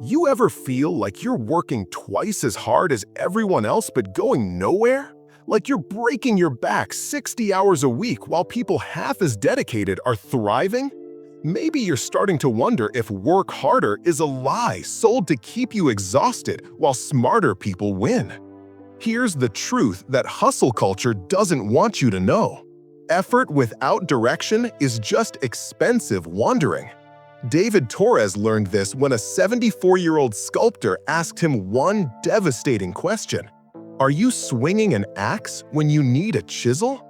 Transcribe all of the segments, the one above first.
You ever feel like you're working twice as hard as everyone else but going nowhere? Like you're breaking your back 60 hours a week while people half as dedicated are thriving? Maybe you're starting to wonder if work harder is a lie sold to keep you exhausted while smarter people win. Here's the truth that hustle culture doesn't want you to know. Effort without direction is just expensive wandering. David Torres learned this when a 74-year-old sculptor asked him one devastating question. Are you swinging an axe when you need a chisel?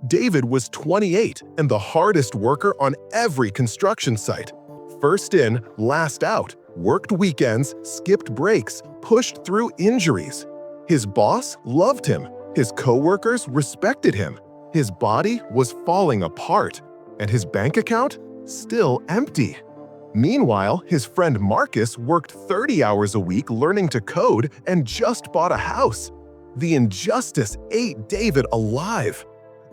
David was 28 and the hardest worker on every construction site. First in, last out, worked weekends, skipped breaks, pushed through injuries. His boss loved him. His coworkers respected him. His body was falling apart, and his bank account still empty. Meanwhile, his friend Marcus worked 30 hours a week learning to code and just bought a house. The injustice ate David alive.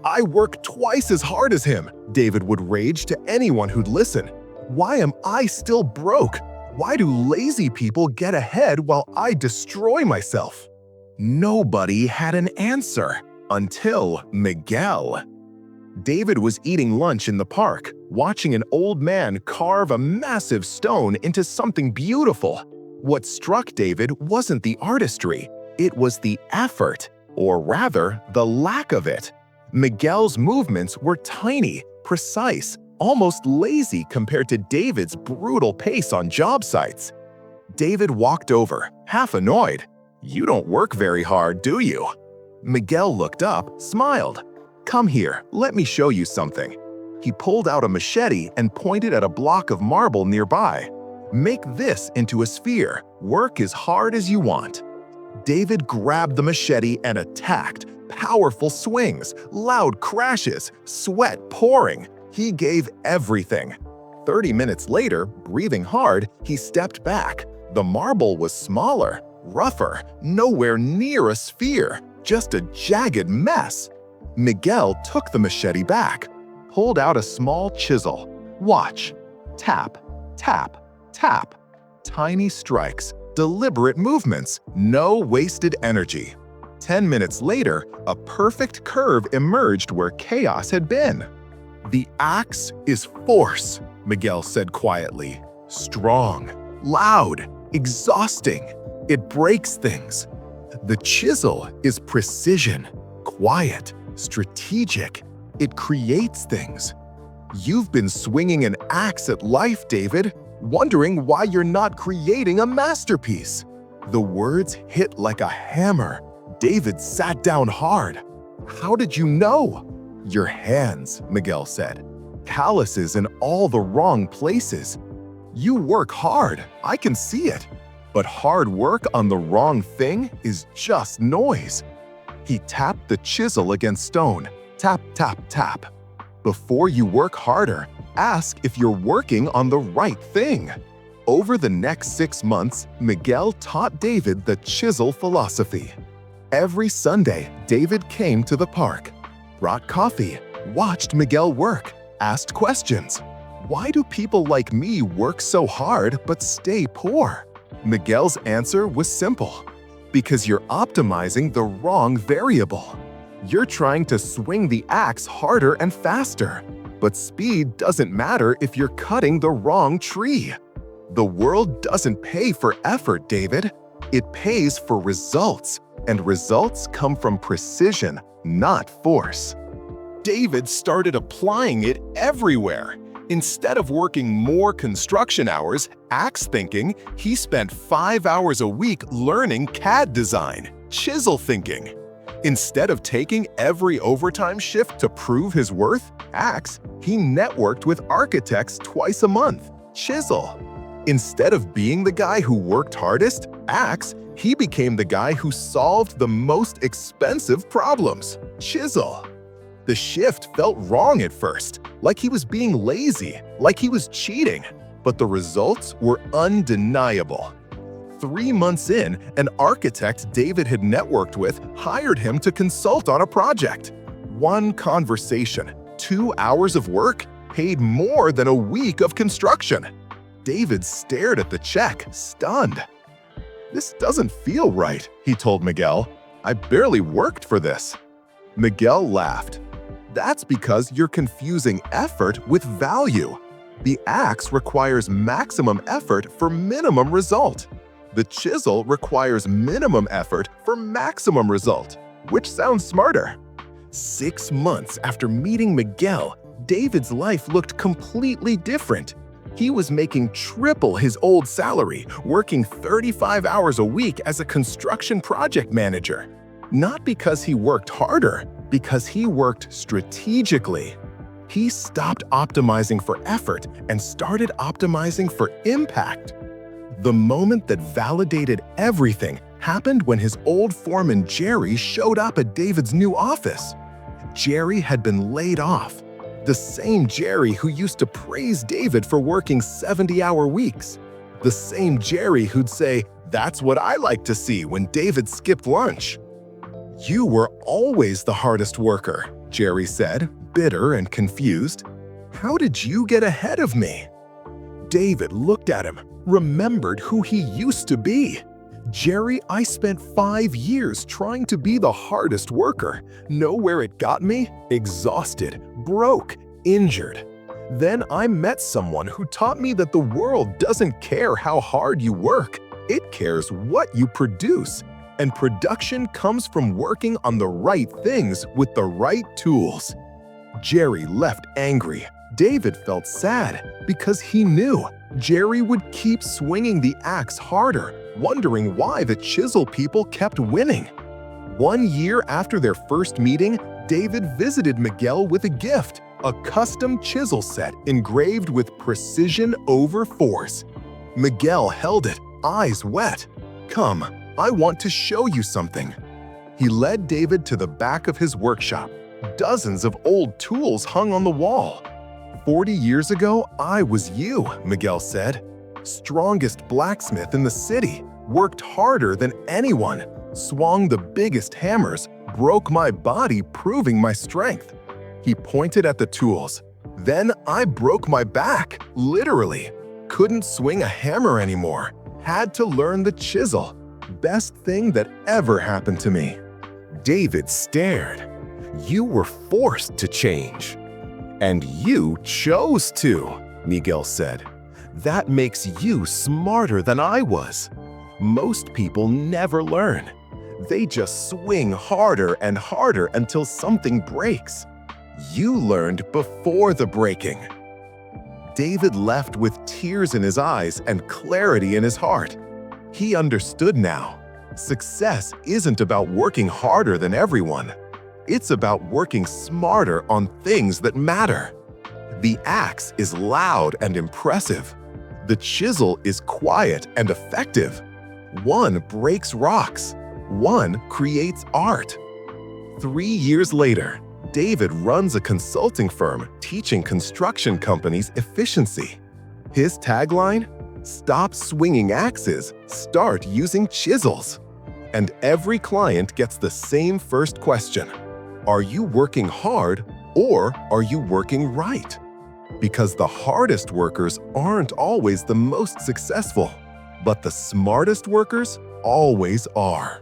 I work twice as hard as him, David would rage to anyone who'd listen. Why am I still broke? Why do lazy people get ahead while I destroy myself? Nobody had an answer until Miguel. David was eating lunch in the park, watching an old man carve a massive stone into something beautiful. What struck David wasn't the artistry, it was the effort, or rather, the lack of it. Miguel's movements were tiny, precise, almost lazy compared to David's brutal pace on job sites. David walked over, half annoyed. "You don't work very hard, do you?" Miguel looked up, smiled. "Come here, let me show you something." He pulled out a machete and pointed at a block of marble nearby. "Make this into a sphere. Work as hard as you want." David grabbed the machete and attacked. Powerful swings, loud crashes, sweat pouring. He gave everything. 30 minutes later, breathing hard, he stepped back. The marble was smaller, rougher, nowhere near a sphere, just a jagged mess. Miguel took the machete back, pulled out a small chisel. Watch. Tap, tap, tap. Tiny strikes, deliberate movements, no wasted energy. 10 minutes later, a perfect curve emerged where chaos had been. "The axe is force," Miguel said quietly. "Strong, loud, exhausting. It breaks things. The chisel is precision, quiet, strategic. It creates things. You've been swinging an axe at life, David, wondering why you're not creating a masterpiece." The words hit like a hammer. David sat down hard. "How did you know?" "Your hands," Miguel said. "Calluses in all the wrong places. You work hard, I can see it. But hard work on the wrong thing is just noise." He tapped the chisel against stone. Tap, tap, tap. Before you work harder, ask if you're working on the right thing. Over the next 6 months, Miguel taught David the chisel philosophy. Every Sunday, David came to the park, brought coffee, watched Miguel work, asked questions. "Why do people like me work so hard but stay poor?" Miguel's answer was simple. "Because you're optimizing the wrong variable. You're trying to swing the axe harder and faster. But speed doesn't matter if you're cutting the wrong tree. The world doesn't pay for effort, David. It pays for results, and results come from precision, not force." David started applying it everywhere. Instead of working more construction hours, axe thinking, he spent 5 hours a week learning CAD design, chisel thinking. Instead of taking every overtime shift to prove his worth, axe, he networked with architects twice a month, chisel. Instead of being the guy who worked hardest, axe, he became the guy who solved the most expensive problems, chisel. The shift felt wrong at first, like he was being lazy, like he was cheating, but the results were undeniable. 3 months in, an architect David had networked with hired him to consult on a project. One conversation, 2 hours of work, paid more than a week of construction. David stared at the check, stunned. "This doesn't feel right," he told Miguel. "I barely worked for this." Miguel laughed. "That's because you're confusing effort with value. The axe requires maximum effort for minimum result. The chisel requires minimum effort for maximum result. Which sounds smarter?" 6 months after meeting Miguel, David's life looked completely different. He was making triple his old salary, working 35 hours a week as a construction project manager. Not because he worked harder, because he worked strategically. He stopped optimizing for effort and started optimizing for impact. The moment that validated everything happened when his old foreman Jerry showed up at David's new office. Jerry had been laid off. The same Jerry who used to praise David for working 70-hour weeks. The same Jerry who'd say, "That's what I like to see," when David skipped lunch. "You were always the hardest worker," Jerry said, bitter and confused. "How did you get ahead of me?" David looked at him, remembered who he used to be. "Jerry, I spent 5 years trying to be the hardest worker. Know where it got me? Exhausted, broke, injured. Then I met someone who taught me that the world doesn't care how hard you work. It cares what you produce. And production comes from working on the right things with the right tools." Jerry left angry. David felt sad because he knew Jerry would keep swinging the axe harder, wondering why the chisel people kept winning. 1 year after their first meeting, David visited Miguel with a gift, a custom chisel set engraved with precision over force. Miguel held it, eyes wet. "Come, I want to show you something." He led David to the back of his workshop. Dozens of old tools hung on the wall. 40 years ago, I was you," Miguel said. "Strongest blacksmith in the city, worked harder than anyone, swung the biggest hammers, broke my body proving my strength." He pointed at the tools. "Then I broke my back, literally. Couldn't swing a hammer anymore. Had to learn the chisel. Best thing that ever happened to me." David stared. "You were forced to change." "And you chose to," Miguel said. "That makes you smarter than I was. Most people never learn. They just swing harder and harder until something breaks. You learned before the breaking." David left with tears in his eyes and clarity in his heart. He understood now. Success isn't about working harder than everyone. It's about working smarter on things that matter. The axe is loud and impressive. The chisel is quiet and effective. One breaks rocks. One creates art. 3 years later, David runs a consulting firm teaching construction companies efficiency. His tagline? Stop swinging axes, start using chisels. And every client gets the same first question. Are you working hard or are you working right? Because the hardest workers aren't always the most successful, but the smartest workers always are.